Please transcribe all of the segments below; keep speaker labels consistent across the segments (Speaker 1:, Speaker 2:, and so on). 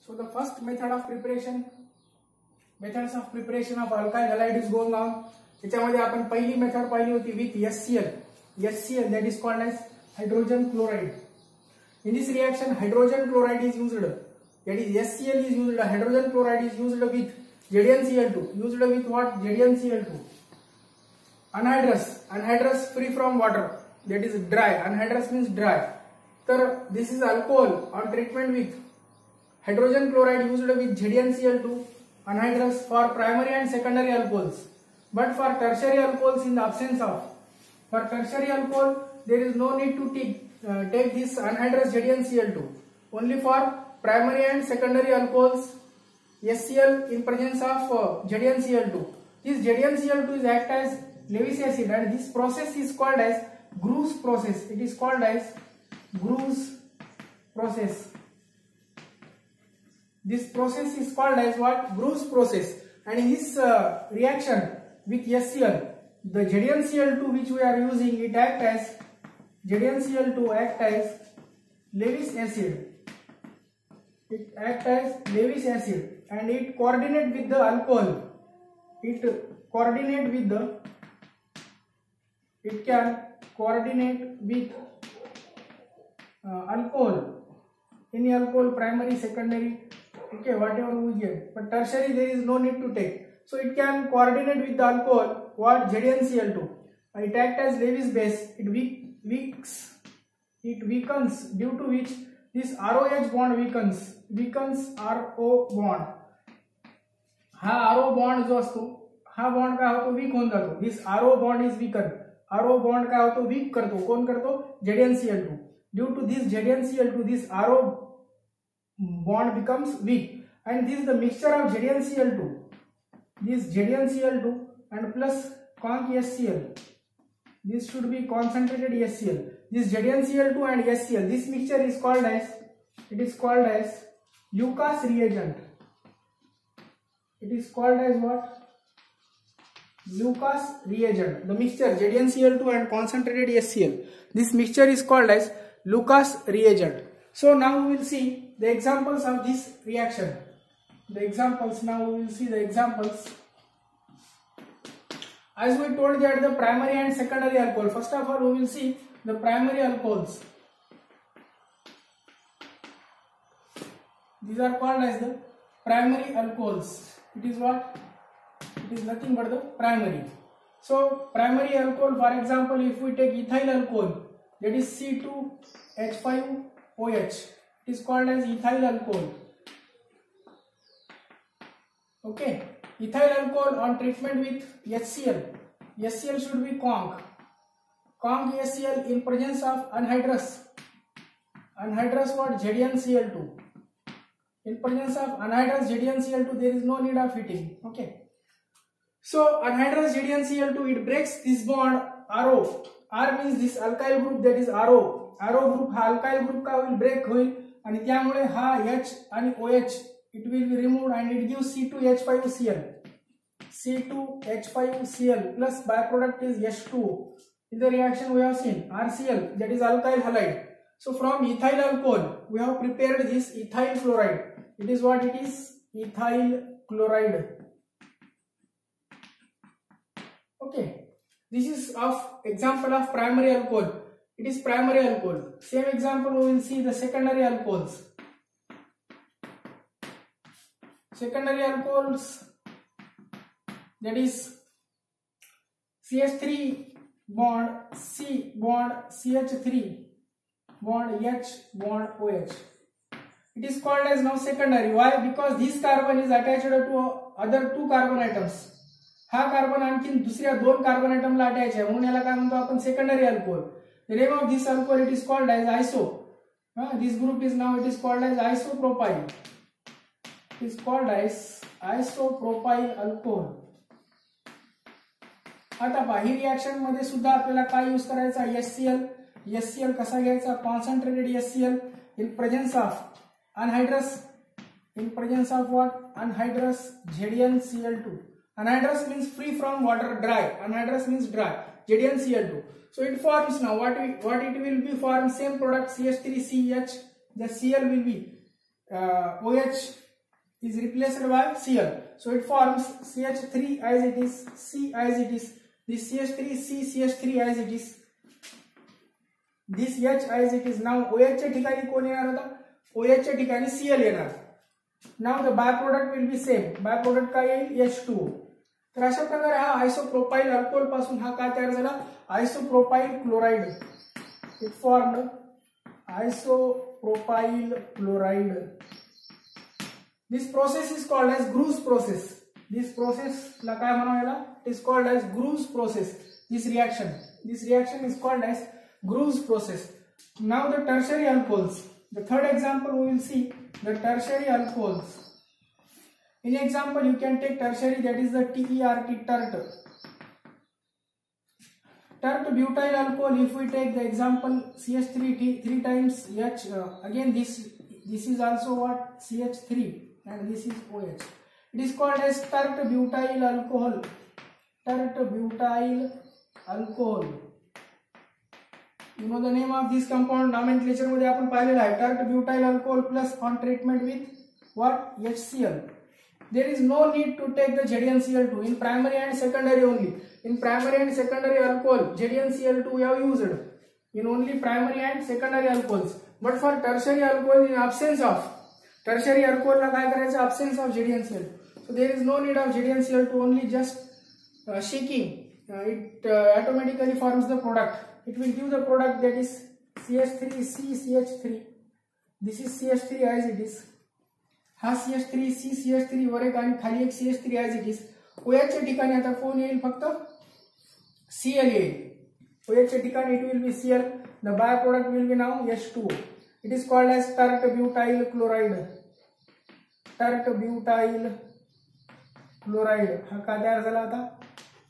Speaker 1: So the first methods of preparation of alkyl halide is going on. त्याच्यामध्ये आपण पहिली method पाहिली होती with HCl that is called as hydrogen chloride. In this reaction hydrogen chloride is used, that is HCl is used, hydrogen chloride is used with ZnCl2. Used with what? ZnCl2. Anhydrous free from water, that is dry. Anhydrous means dry. So this is alcohol on treatment with hydrogen chloride used with ZnCl2, anhydrous for primary and secondary alcohols. But for tertiary alcohols, in the absence of, for tertiary alcohol there is no need to take this anhydrous ZnCl2. Only for primary and secondary alcohols, HCl in presence of ZnCl2. This ZnCl2 is act as Lewis acid, and this process is called as Gruce process. It is called as Gruce process. This process is called as what? Gruce process. And in this reaction with HCl, the ZnCl2 which we are using, it act as ZnCl2 act as Lewis acid. It act as Lewis acid and it coordinate with the alcohol. It can coordinate with alcohol. Any alcohol, primary, secondary, okay, whatever we get. But tertiary there is no need to take. So it can coordinate with the alcohol, what? ZnCl2. It acts as Lewis base. It weakens, due to which this ROH bond weakens RO bond. हा RO bond जो असतो, हा bond काय होतो? Week होऊन जातो. This RO bond is weakened. RO bond काय होतो? वीक करतो. कोण करतो? ZnCl2. Due to this ZnCl2, this RO bond becomes weak, and this is the mixture of ZnCl2. This ZnCl2 and plus conc HCl. This should be concentrated HCl. This ZnCl2 and HCl. This mixture is called as, it is called as Lucas reagent. It is called as what? Lucas reagent. The mixture ZnCl2 and concentrated HCl. This mixture is called as Lucas reagent. So now we will see the examples of this reaction. Now we will see the examples. As we told that the primary and secondary alcohol. First of all, we will see the primary alcohols. These are called as the primary alcohols. It is what? It is nothing but the primary. So primary alcohol, for example, if we take ethyl alcohol, that is C2H5OH, it is called as ethyl alcohol. Okay, ethyl alcohol on treatment with HCl. HCl should be conc HCl in presence of anhydrous what? ZnCl2. In presence of anhydrous ZnCl2, there is no need of heating. Okay, so anhydrous ZnCl2, it breaks this bond RO. R means this alkyl group, that is RO group, हा alkyl group का will break होईल आणि त्यामुळे हा H आणि OH it will be removed and it gives C2H5Cl plus byproduct is H2O. In the reaction we have seen RCl, that is alkyl halide. So from ethyl alcohol we have prepared this ethyl chloride. It is what? It is ethyl chloride. Okay, this is of example of primary alcohol. It is primary alcohol. Same example we will see the secondary alcohols. Secondary alcohols, that is CH3 bond C bond CH3 bond H bond OH. It is called as now secondary. Why? Because this carbon is attached to other two carbon atoms. हा carbon आणखीन दुसऱ्या दोन carbon ॲटमला attach आहे, म्हणून याला काय म्हणतो आपण? Secondary alcohol. The name of this alcohol, it is called as iso. This group is now, it is called as isopropyl. It is called as isopropyl alcohol. आता पहा, ही रिएक्शन मध्ये सुद्धा आपल्याला काय यूज करायचा? HCl कसा घ्यायचा? Concentrated HCl in presence of anhydrous, in presence of what? Anhydrous ZnCl2. Anhydrous means free from water, dry. Anhydrous means dry. ZnCl2. So it forms now what it will be form? Same product CH3CH. The Cl will be OH is replaced by Cl. So it forms CH3 as it is, C as it is, this CH3, C, CH3 as it is, this H as it is. Now OH च्या ठिकाणी कोण येणार होता? OH च्या ठिकाणी Cl येणार. Now the byproduct will be same. byproduct काय येईल? H2O. तर अशा प्रकारे हा आयसोप्रोपाइल अल्कोहोल पासून हा काय तयार झाला? आयसोप्रोपाइल chloride. It formed isopropyl chloride. This process is called as Gru's process. This process ला काय म्हणावं याला? It is called as Gru's process. This reaction is called as Gru's process. Now the tertiary alcohols. The third example we will see the tertiary alcohols. In example you can take tertiary, that is the TERT, tert. Tert butyl alcohol, if we take the example CH3 3 times H, again this is also what? CH3 and this is OH. It is called as tert butyl alcohol. Tert butyl alcohol. You know the name of this compound, nomenclature मध्ये आपण पाहिलेला आहे. Tert butyl alcohol plus on treatment with what? HCl. There is no need to take the ZnCl2 in primary and secondary only. In primary and secondary alcohol, ZnCl2 we have used in only primary and secondary alcohols. But for tertiary alcohol, in absence of tertiary alcohol ला काय करायचं? Absence of ZnCl2. So there is no need of ZnCl2, only just shaking. It automatically forms the product. It will give the product, that is CH3CCH3. This is CH3 as it is. हा CH3 CCH3 वर एक आणि खाली एक CH3 as it is. OH च्या ठिकाणी आता कोण येईल? फक्त Cl येईल. OH च्या ठिकाणी it will be Cl. The byproduct will be now H2O. It is called as tert butyl chloride. Tert butyl chloride. हा काय तयार झाला आता?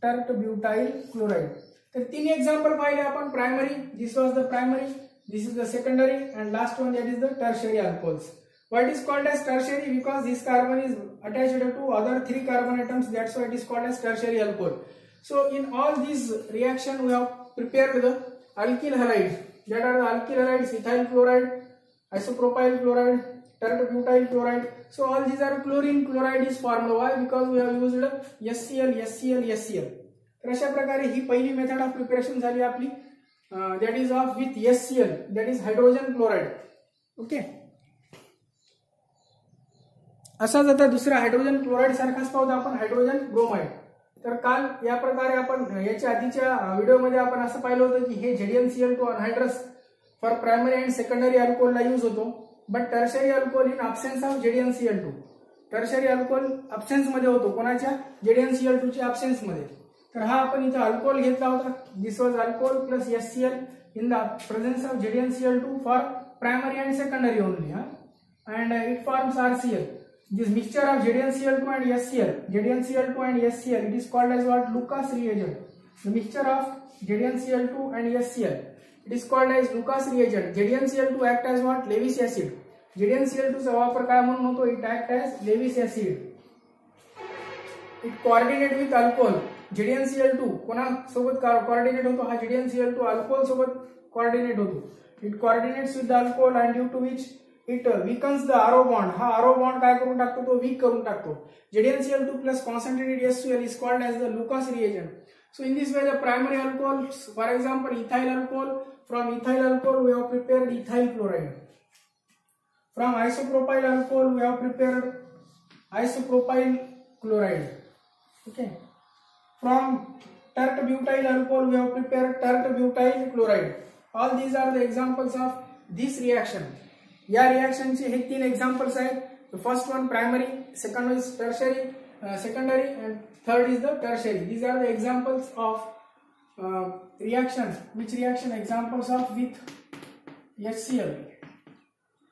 Speaker 1: Tert butyl chloride. तर तीन एक्झाम्पल पाहिले आपण. Primary, this was the primary, this is the secondary, and last one, that is the tertiary alcohols. Why it is called as tertiary? Because this carbon is attached to other 3 carbon atoms, that's why it is called as tertiary alcohol. So in all these reaction we have prepared the alkyl halides. That are the alkyl halides: ethyl chloride, isopropyl chloride, tert butyl chloride. So all these are chlorine chloride is formed. Why? Because we have used HCl. तर अशा प्रकारे ही पहिली method of preparation झाली आपली. that is of with HCl, that is hydrogen chloride. Okay. असाच आता दुसरा hydrogen chloride सारखाच पाहतो आपण, हायड्रोजन ब्रोमाइड. तर काल या प्रकारे आपण याच्या आधीच्या व्हिडिओमध्ये आपण असं पाहिलं होतं की हे ZnCl2 anhydrous for primary and secondary अल्कोहोलला यूज होतो. But tertiary alcohol in absence of ZnCl2. Tertiary alcohol absence मध्ये होतो. कोणाच्या? ZnCl2 च्या अब्सेन्स मध्ये. तर हा आपण इथे अल्कोहोल घेतला होता. This was alcohol plus HCl in the presence of ZnCl2 for primary and secondary only. And it forms RCl. This mixture of ZnCl2 and HCl, it is called as what? Lucas reagent. The mixture of ZnCl2 and HCl, it is called as Lucas reagent. ZnCl2 act as what? Lewis acid. ZnCl2 चा वापर काय म्हणून होतो? It act as Lewis acid. It coordinate with alcohol. ZnCl2 कोणा सोबत coordinate होतो? हा ZnCl2 alcohol सोबत coordinate होतो. It coordinates with the alcohol and due to which it weakens the RO bond. हा RO bond काय करून टाकतो? तो weak करून टाकतो. ZnCl2 plus concentrated HCl is called as the Lucas reagent. So in this way the primary alcohols, for example ethyl alcohol, from ethyl alcohol we have prepared ethyl chloride. From isopropyl alcohol we have prepared isopropyl chloride. Okay. From tert butyl alcohol we have prepared tert butyl chloride. All these are the examples of this reaction. या reaction चे हे 3 examples आहेत. The first one primary, second is tertiary, secondary, and third is the tertiary. These are the examples of reaction. Which reaction? Examples of with HCl.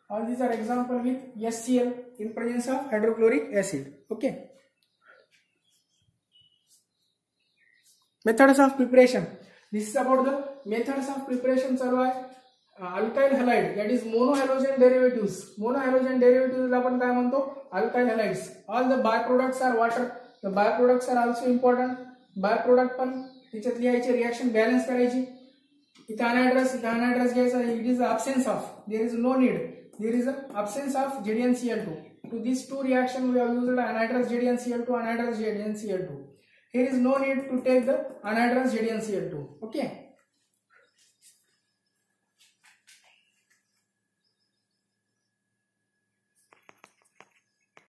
Speaker 1: All these are example with HCl in presence of hydrochloric acid. Okay. Methods of preparation. This is about the methods of preparation. चालू आहे. Alkyl halide, that is monohalogen derivatives. Monohalogen derivatives आपण काय म्हणतो? Alkyl halides. All the byproducts are water. The byproducts are also important. Byproduct पण त्याच्यात लिहायचे, reaction balance करायची. इथे अनहायड्रस घ्यायचा. It is the absence of. There is no need. there is an absence of ZnCl2. To these two reaction we have used anhydrous ZnCl2, anhydrous ZnCl2. Here is no need to take the anhydrous ZnCl2. Okay.